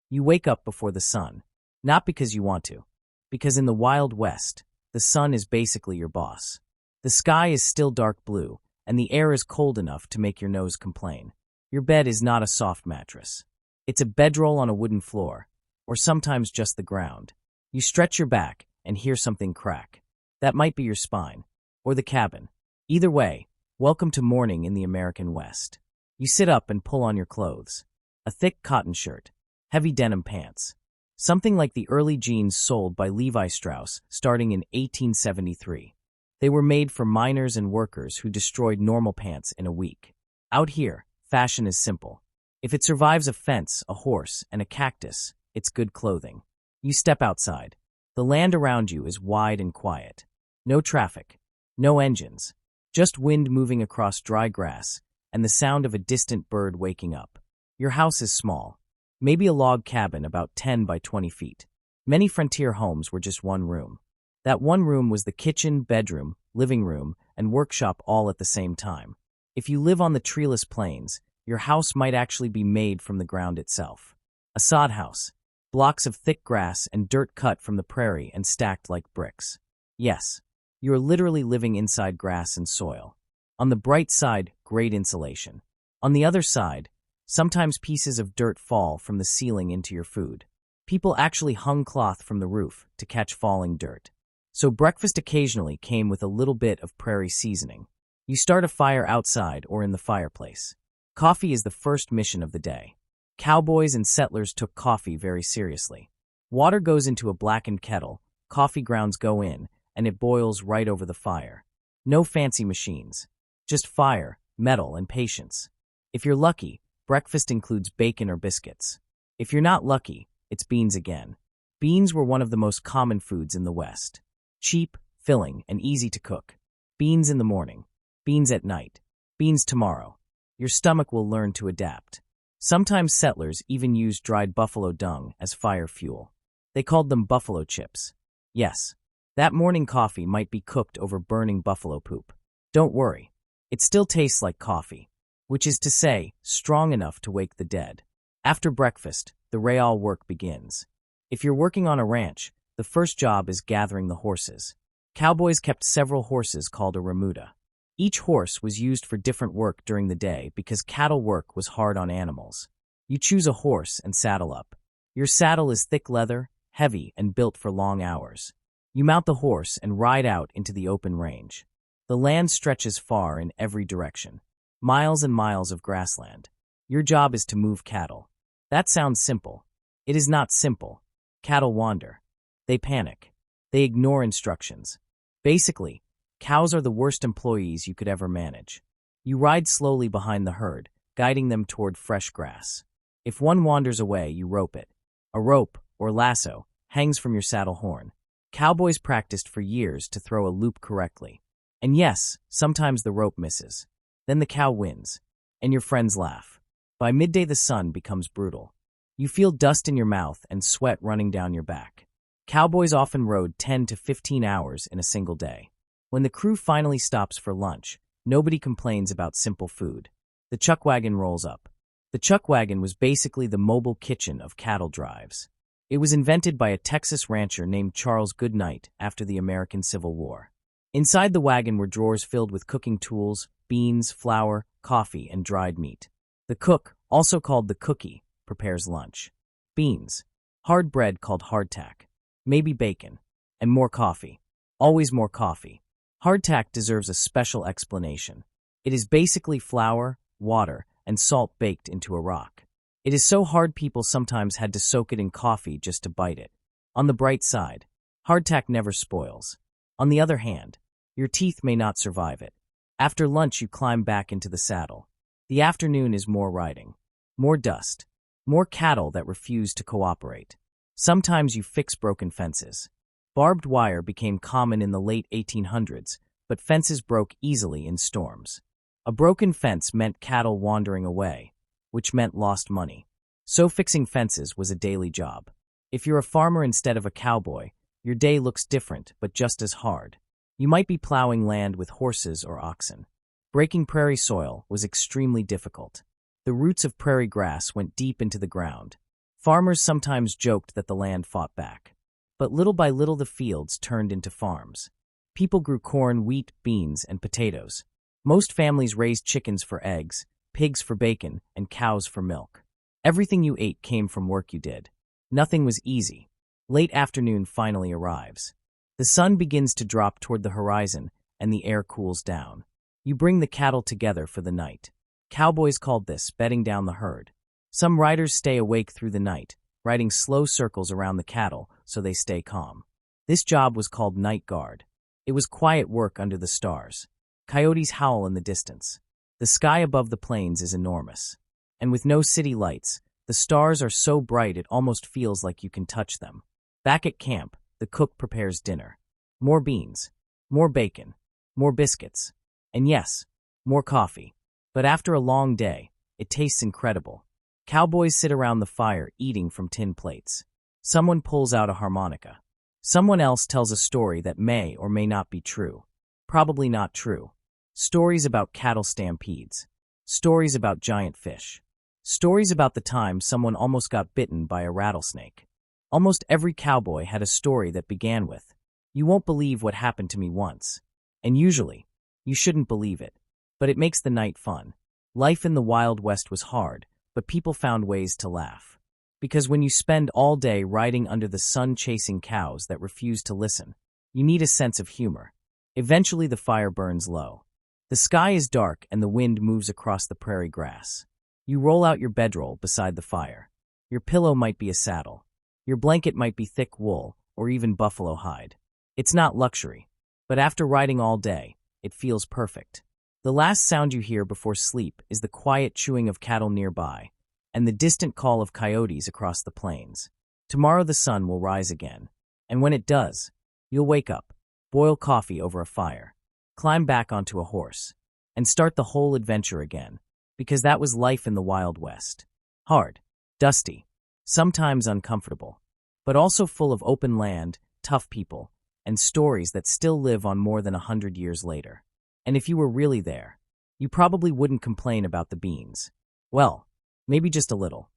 You wake up before the sun, not because you want to, because in the Wild West, the sun is basically your boss. The sky is still dark blue, and the air is cold enough to make your nose complain. Your bed is not a soft mattress. It's a bedroll on a wooden floor, or sometimes just the ground. You stretch your back and hear something crack. That might be your spine, or the cabin. Either way, welcome to morning in the American West. You sit up and pull on your clothes. A thick cotton shirt, heavy denim pants. Something like the early jeans sold by Levi Strauss starting in 1873. They were made for miners and workers who destroyed normal pants in a week. Out here, fashion is simple. If it survives a fence, a horse, and a cactus, it's good clothing. You step outside. The land around you is wide and quiet. No traffic. No engines. Just wind moving across dry grass and the sound of a distant bird waking up. Your house is small. Maybe a log cabin about 10 by 20 feet. Many frontier homes were just one room. That one room was the kitchen, bedroom, living room, and workshop all at the same time. If you live on the treeless plains, your house might actually be made from the ground itself. A sod house. Blocks of thick grass and dirt cut from the prairie and stacked like bricks. Yes, you are literally living inside grass and soil. On the bright side, great insulation. On the other side, sometimes pieces of dirt fall from the ceiling into your food. People actually hung cloth from the roof to catch falling dirt. So breakfast occasionally came with a little bit of prairie seasoning. You start a fire outside or in the fireplace. Coffee is the first mission of the day. Cowboys and settlers took coffee very seriously. Water goes into a blackened kettle, coffee grounds go in, and it boils right over the fire. No fancy machines. Just fire, metal, and patience. If you're lucky, breakfast includes bacon or biscuits. If you're not lucky, it's beans again. Beans were one of the most common foods in the West. Cheap, filling, and easy to cook. Beans in the morning. Beans at night. Beans tomorrow. Your stomach will learn to adapt. Sometimes settlers even used dried buffalo dung as fire fuel. They called them buffalo chips. Yes, that morning coffee might be cooked over burning buffalo poop. Don't worry, it still tastes like coffee, which is to say, strong enough to wake the dead. After breakfast, the real work begins. If you're working on a ranch, the first job is gathering the horses. Cowboys kept several horses called a remuda. Each horse was used for different work during the day because cattle work was hard on animals. You choose a horse and saddle up. Your saddle is thick leather, heavy, and built for long hours. You mount the horse and ride out into the open range. The land stretches far in every direction. Miles and miles of grassland. Your job is to move cattle. That sounds simple. It is not simple. Cattle wander. They panic. They ignore instructions. Basically, cows are the worst employees you could ever manage. You ride slowly behind the herd, guiding them toward fresh grass. If one wanders away, you rope it. A rope, or lasso, hangs from your saddle horn. Cowboys practiced for years to throw a loop correctly. And yes, sometimes the rope misses. Then the cow wins, and your friends laugh. By midday the sun becomes brutal. You feel dust in your mouth and sweat running down your back. Cowboys often rode 10 to 15 hours in a single day. When the crew finally stops for lunch, nobody complains about simple food. The chuck wagon rolls up. The chuck wagon was basically the mobile kitchen of cattle drives. It was invented by a Texas rancher named Charles Goodnight after the American Civil War. Inside the wagon were drawers filled with cooking tools, beans, flour, coffee, and dried meat. The cook, also called the cookie, prepares lunch. Beans, hard bread called hardtack, maybe bacon, and more coffee. Always more coffee. Hardtack deserves a special explanation. It is basically flour, water, and salt baked into a rock. It is so hard people sometimes had to soak it in coffee just to bite it. On the bright side, hardtack never spoils. On the other hand, your teeth may not survive it. After lunch you climb back into the saddle. The afternoon is more riding. More dust. More cattle that refuse to cooperate. Sometimes you fix broken fences. Barbed wire became common in the late 1800s, but fences broke easily in storms. A broken fence meant cattle wandering away, which meant lost money. So fixing fences was a daily job. If you're a farmer instead of a cowboy, your day looks different but just as hard. You might be plowing land with horses or oxen. Breaking prairie soil was extremely difficult. The roots of prairie grass went deep into the ground. Farmers sometimes joked that the land fought back. But little by little the fields turned into farms. People grew corn, wheat, beans, and potatoes. Most families raised chickens for eggs, pigs for bacon, and cows for milk. Everything you ate came from work you did. Nothing was easy. Late afternoon finally arrives. The sun begins to drop toward the horizon, and the air cools down. You bring the cattle together for the night. Cowboys called this bedding down the herd. Some riders stay awake through the night, riding slow circles around the cattle so they stay calm. This job was called night guard. It was quiet work under the stars. Coyotes howl in the distance. The sky above the plains is enormous. And with no city lights, the stars are so bright it almost feels like you can touch them. Back at camp, the cook prepares dinner. More beans, more bacon, more biscuits, and yes, more coffee. But after a long day, it tastes incredible. Cowboys sit around the fire eating from tin plates. Someone pulls out a harmonica. Someone else tells a story that may or may not be true. Probably not true. Stories about cattle stampedes. Stories about giant fish. Stories about the time someone almost got bitten by a rattlesnake. Almost every cowboy had a story that began with, "You won't believe what happened to me once." And usually, you shouldn't believe it. But it makes the night fun. Life in the Wild West was hard, but people found ways to laugh. Because when you spend all day riding under the sun chasing cows that refuse to listen, you need a sense of humor. Eventually the fire burns low. The sky is dark and the wind moves across the prairie grass. You roll out your bedroll beside the fire. Your pillow might be a saddle. Your blanket might be thick wool or even buffalo hide. It's not luxury, but after riding all day, it feels perfect. The last sound you hear before sleep is the quiet chewing of cattle nearby and the distant call of coyotes across the plains. Tomorrow the sun will rise again, and when it does, you'll wake up, boil coffee over a fire, climb back onto a horse, and start the whole adventure again, because that was life in the Wild West. Hard, dusty, sometimes uncomfortable, but also full of open land, tough people, and stories that still live on more than 100 years later. And if you were really there, you probably wouldn't complain about the beans. Well, maybe just a little.